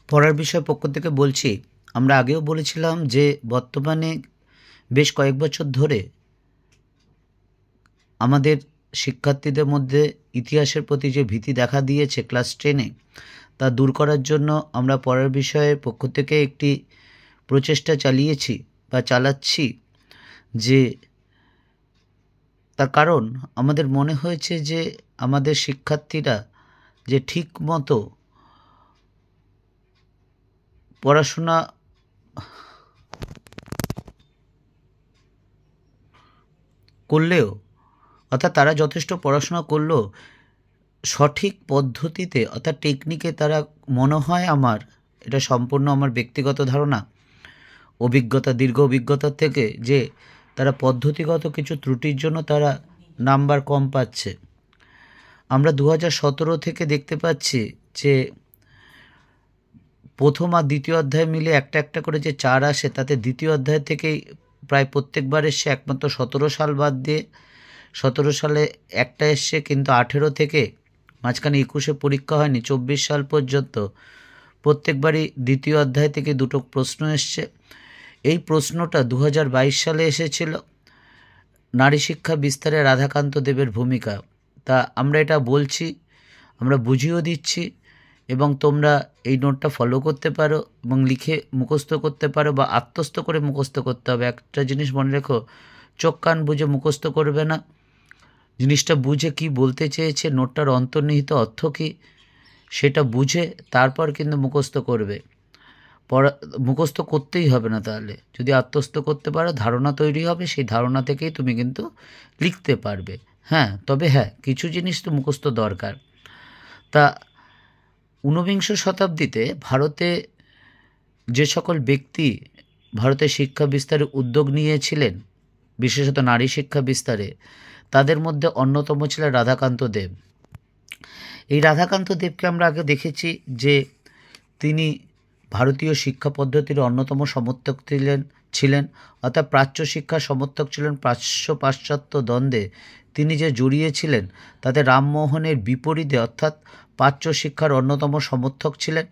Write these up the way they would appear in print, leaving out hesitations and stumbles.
পড়ার বিষয় পক্ষ থেকে বলছি, আমরা আগেও বলেছিলাম যে বর্তমানে বেশ কয়েক বছর ধরে আমাদের শিক্ষার্থীদের মধ্যে ইতিহাসের প্রতি যে ভীতি দেখা দিয়েছে ক্লাস 10-এ, তা দূর করার জন্য আমরা পড়ার বিষয়ের পক্ষ থেকে একটি প্রচেষ্টা চালিয়েছি বা চালাচ্ছি। যে তার কারণ আমাদের মনে হয়েছে যে আমাদের শিক্ষার্থীরা যে ঠিক মতো পড়াশোনা করলেও, অর্থাৎ তারা যথেষ্ট পড়াশোনা করলেও সঠিক পদ্ধতিতে অর্থাৎ টেকনিকে তারা, মনে হয় আমার, এটা সম্পূর্ণ আমার ব্যক্তিগত ধারণা, অভিজ্ঞতা, দীর্ঘ অভিজ্ঞতার থেকে, যে তারা পদ্ধতিগত কিছু ত্রুটির জন্য তারা নাম্বার কম পাচ্ছে। আমরা 2017 থেকে দেখতে পাচ্ছি যে প্রথম আর দ্বিতীয় অধ্যায় মিলে একটা একটা করে যে 4 আসে, তাতে দ্বিতীয় অধ্যায় থেকেই প্রায় প্রত্যেকবার এসছে, একমাত্র 17 সাল বাদ দিয়ে। 17 সালে একটা এসছে, কিন্তু 18 থেকে মাঝখানে 21-এ পরীক্ষা হয়নি, 24 সাল পর্যন্ত প্রত্যেকবারই দ্বিতীয় অধ্যায় থেকে দুটো প্রশ্ন এসছে। এই প্রশ্নটা 2022 সালে এসেছিল, নারী শিক্ষা বিস্তারে রাধাকান্ত দেবের ভূমিকা। তা আমরা এটা বলছি, আমরা বুঝিয়েও দিচ্ছি, এবং তোমরা এই নোটটা ফলো করতে পারো এবং লিখে মুখস্থ করতে পারো বা আত্মস্থ করে মুখস্থ করতে হবে। একটা জিনিস মনে রেখো, চোখ কান বুঝে মুখস্থ করবে না, জিনিসটা বুঝে কি বলতে চেয়েছে, নোটটার অন্তর্নিহিত অর্থ কী সেটা বুঝে তারপর কিন্তু মুখস্থ করবে। মুখস্থ করতেই হবে না, তাহলে যদি আত্মস্থ করতে পারো ধারণা তৈরি হবে, সেই ধারণা থেকেই তুমি কিন্তু লিখতে পারবে। হ্যাঁ, তবে হ্যাঁ, কিছু জিনিস তো মুখস্থ দরকার। তা 19বিংশ শতাব্দীতে ভারতে যে সকল ব্যক্তি ভারতে শিক্ষা বিস্তারে উদ্যোগ নিয়েছিলেন, বিশেষত নারী শিক্ষা বিস্তারে, তাদের মধ্যে অন্যতম ছিলেন রাধাকান্ত দেব। এই রাধাকান্ত দেবকে আমরা আগে দেখেছি যে তিনি ভারতীয় শিক্ষা পদ্ধতির অন্যতম সমর্থক ছিলেন, অর্থাৎ প্রাচ্য শিক্ষার সমর্থক ছিলেন। প্রাচ্য পাশ্চাত্য দ্বন্দ্বে তিনি যে জড়িয়েছিলেন তাতে রামমোহনের বিপরীতে, অর্থাৎ প্রাচ্য শিক্ষার অন্যতম সমর্থক ছিলেন।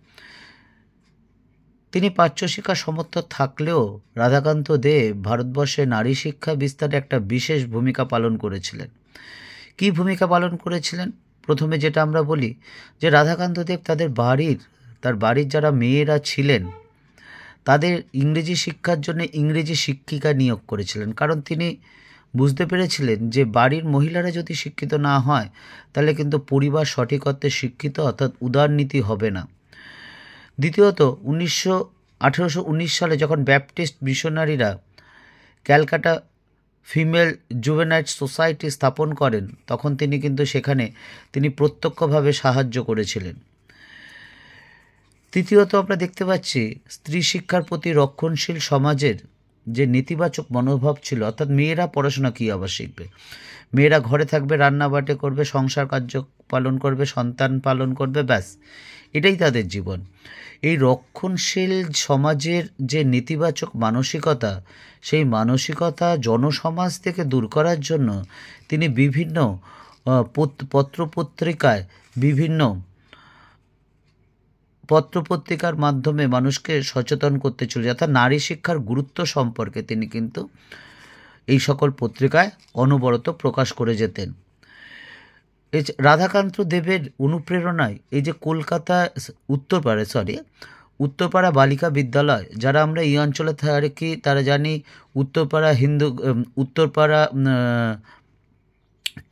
তিনি প্রাচ্য শিক্ষার সমর্থক থাকলেও রাধাকান্ত দেব ভারতবর্ষে নারী শিক্ষা বিস্তারে একটা বিশেষ ভূমিকা পালন করেছিলেন। কী ভূমিকা পালন করেছিলেন? প্রথমে যেটা আমরা বলি যে রাধাকান্ত দেব তার বাড়ির যারা মেয়েরা ছিলেন তাদের ইংরেজি শিক্ষার জন্য ইংরেজি শিক্ষিকা নিয়োগ করেছিলেন, কারণ তিনি বুঝতে পেরেছিলেন যে বাড়ির মহিলারা যদি শিক্ষিত না হয় তাহলে কিন্তু পরিবার সঠিক অর্থে শিক্ষিত, অর্থাৎ উদারনীতি হবে না। দ্বিতীয়ত 1819 সালে যখন ব্যাপটিস্ট মিশনারিরা ক্যালকাটা ফিমেল জুভেনাইল সোসাইটি স্থাপন করেন, তখন তিনি কিন্তু সেখানে তিনি প্রত্যক্ষভাবে সাহায্য করেছিলেন। তৃতীয়ত আমরা দেখতে পাচ্ছি স্ত্রী শিক্ষার প্রতি রক্ষণশীল সমাজের যে নেতিবাচক মনোভাব ছিল, অর্থাৎ মেয়েরা পড়াশোনা কী আবার শিখবে, মেয়েরা ঘরে থাকবে, রান্নাবাটে করবে, সংসার কার্য পালন করবে, সন্তান পালন করবে, ব্যাস এটাই তাদের জীবন। এই রক্ষণশীল সমাজের যে নেতিবাচক মানসিকতা, সেই মানসিকতা জনসমাজ থেকে দূর করার জন্য তিনি বিভিন্ন পত্রপত্রিকার মাধ্যমে মানুষকে সচেতন করতে চলেছে, অর্থাৎ নারী শিক্ষার গুরুত্ব সম্পর্কে তিনি কিন্তু এই সকল পত্রিকায় অনবরত প্রকাশ করে যেতেন। এই রাধাকান্ত দেবের অনুপ্রেরণায় এই যে কলকাতা উত্তরপাড়া বালিকা বিদ্যালয়, যারা আমরা এই অঞ্চলে থাকি তারা জানি উত্তরপাড়া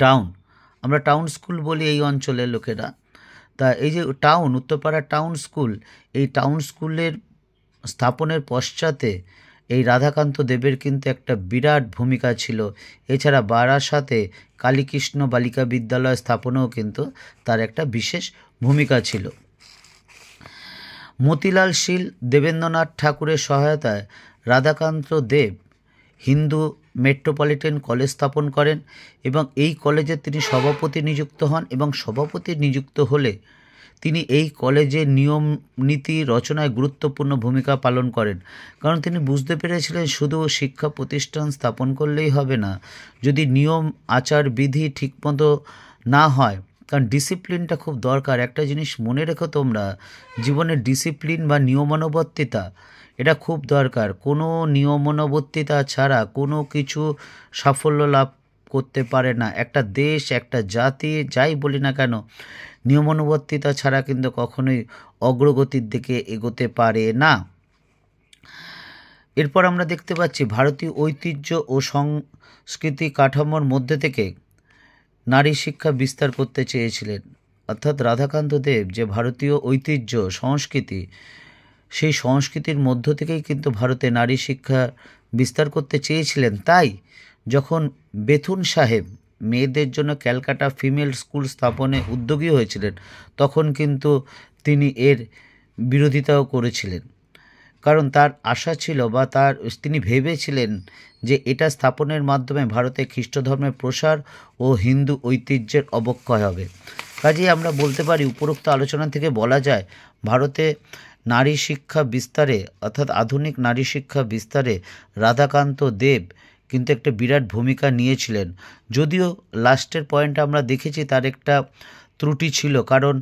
টাউন, আমরা টাউন স্কুল বলি এই অঞ্চলের লোকেরা। তা এই যে উত্তরপাড়া টাউন স্কুল, এই টাউন স্কুলের স্থাপনের পশ্চাতে এই রাধাকান্ত দেবের কিন্তু একটা বিরাট ভূমিকা ছিল। এছাড়া বারাসাতে কালীকৃষ্ণ বালিকা বিদ্যালয় স্থাপনেও কিন্তু তার একটা বিশেষ ভূমিকা ছিল। মতিলাল শীল, দেবেন্দ্রনাথ ঠাকুরের সহায়তায় রাধাকান্ত দেব হিন্দু মেট্রোপলিটন কলেজ স্থাপন করেন এবং এই কলেজে তিনি সভাপতি নিযুক্ত হন, এবং সভাপতি নিযুক্ত হলে তিনি এই কলেজের নিয়ম নীতি রচনায় গুরুত্বপূর্ণ ভূমিকা পালন করেন। কারণ তিনি বুঝতে পেরেছিলেন শুধু শিক্ষা প্রতিষ্ঠান স্থাপন করলেই হবে না, যদি নিয়ম আচার বিধি ঠিকমতো না হয় কারণ ডিসিপ্লিনটা খুব দরকার। একটা জিনিস মনে রেখো তোমরা, জীবনের ডিসিপ্লিন বা নিয়মানুবর্তিতা এটা খুব দরকার। কোনো নিয়মানুবর্তিতা ছাড়া কোনো কিছু সাফল্য লাভ করতে পারে না। একটা দেশ, একটা জাতি, যাই বলি না কেন, নিয়মানুবর্তিতা ছাড়া কিন্তু কখনোই অগ্রগতির দিকে এগোতে পারে না। এরপর আমরা দেখতে পাচ্ছি ভারতীয় ঐতিহ্য ও সংস্কৃতি কাঠামোর মধ্যে থেকে নারী শিক্ষা বিস্তার করতে চেয়েছিলেন। অর্থাৎ রাধাকান্ত দেব যে ভারতীয় ঐতিহ্য সংস্কৃতি, সেই সংস্কৃতির মধ্য থেকেই কিন্তু ভারতে নারী শিক্ষা বিস্তার করতে চেয়েছিলেন। তাই যখন বেথুন সাহেব মেয়েদের জন্য ক্যালকাটা ফিমেল স্কুল স্থাপনে উদ্যোগী হয়েছিলেন, তখন কিন্তু তিনি এর বিরোধিতাও করেছিলেন। কারণ তার আশা ছিল বা তিনি ভেবেছিলেন যে এটা স্থাপনের মাধ্যমে ভারতে খ্রিস্ট ধর্মের প্রসার ও হিন্দু ঐতিহ্যের অবক্ষয় হবে। কাজেই আমরা বলতে পারি, উপরোক্ত আলোচনা থেকে বলা যায়, ভারতে নারী শিক্ষা বিস্তারে অর্থাৎ আধুনিক নারী শিক্ষা বিস্তারে রাধাকান্ত দেব কিন্তু একটা বিরাট ভূমিকা নিয়েছিলেন। যদিও লাস্টের পয়েন্টে আমরা দেখেছি তার একটা ত্রুটি ছিল, কারণ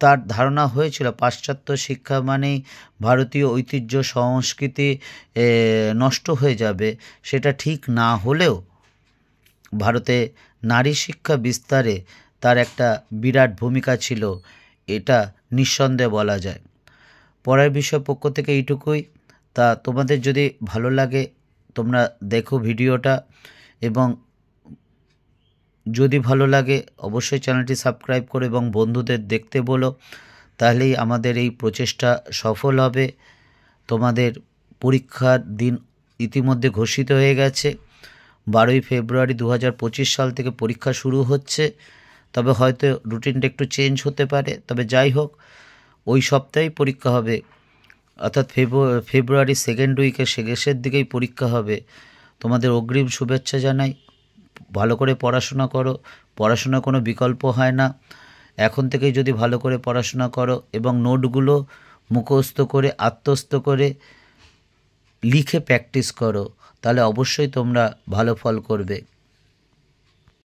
তার ধারণা হয়েছিল পাশ্চাত্য শিক্ষা মানেই ভারতীয় ঐতিহ্য সংস্কৃতি নষ্ট হয়ে যাবে। সেটা ঠিক না হলেও ভারতে নারী শিক্ষা বিস্তারে তার একটা বিরাট ভূমিকা ছিল, এটা নিঃসন্দেহে বলা যায়। পরের বিষয় পক্ষ থেকে এইটুকুই। তা তোমাদের যদি ভালো লাগে তোমরা দেখো ভিডিওটা, এবং যদি ভালো লাগে অবশ্যই চ্যানেলটি সাবস্ক্রাইব করো এবং বন্ধুদের দেখতে বলো, তাহলেই আমাদের এই প্রচেষ্টা সফল হবে। তোমাদের পরীক্ষার দিন ইতিমধ্যে ঘোষিত হয়ে গেছে। 12ই ফেব্রুয়ারি 2025 সাল থেকে পরীক্ষা শুরু হচ্ছে। তবে হয়তো রুটিনটা একটু চেঞ্জ হতে পারে, তবে যাই হোক ওই সপ্তাহেই পরীক্ষা হবে, অর্থাৎ ফেব্রুয়ারি সেকেন্ড উইকের শেষের দিকেই পরীক্ষা হবে। তোমাদের অগ্রিম শুভেচ্ছা জানাই। ভালো করে পড়াশোনা করো, পড়াশোনার কোনো বিকল্প হয় না। এখন থেকেই যদি ভালো করে পড়াশোনা করো এবং নোটগুলো মুখস্থ করে আত্মস্থ করে লিখে প্র্যাকটিস করো, তাহলে অবশ্যই তোমরা ভালো ফল করবে।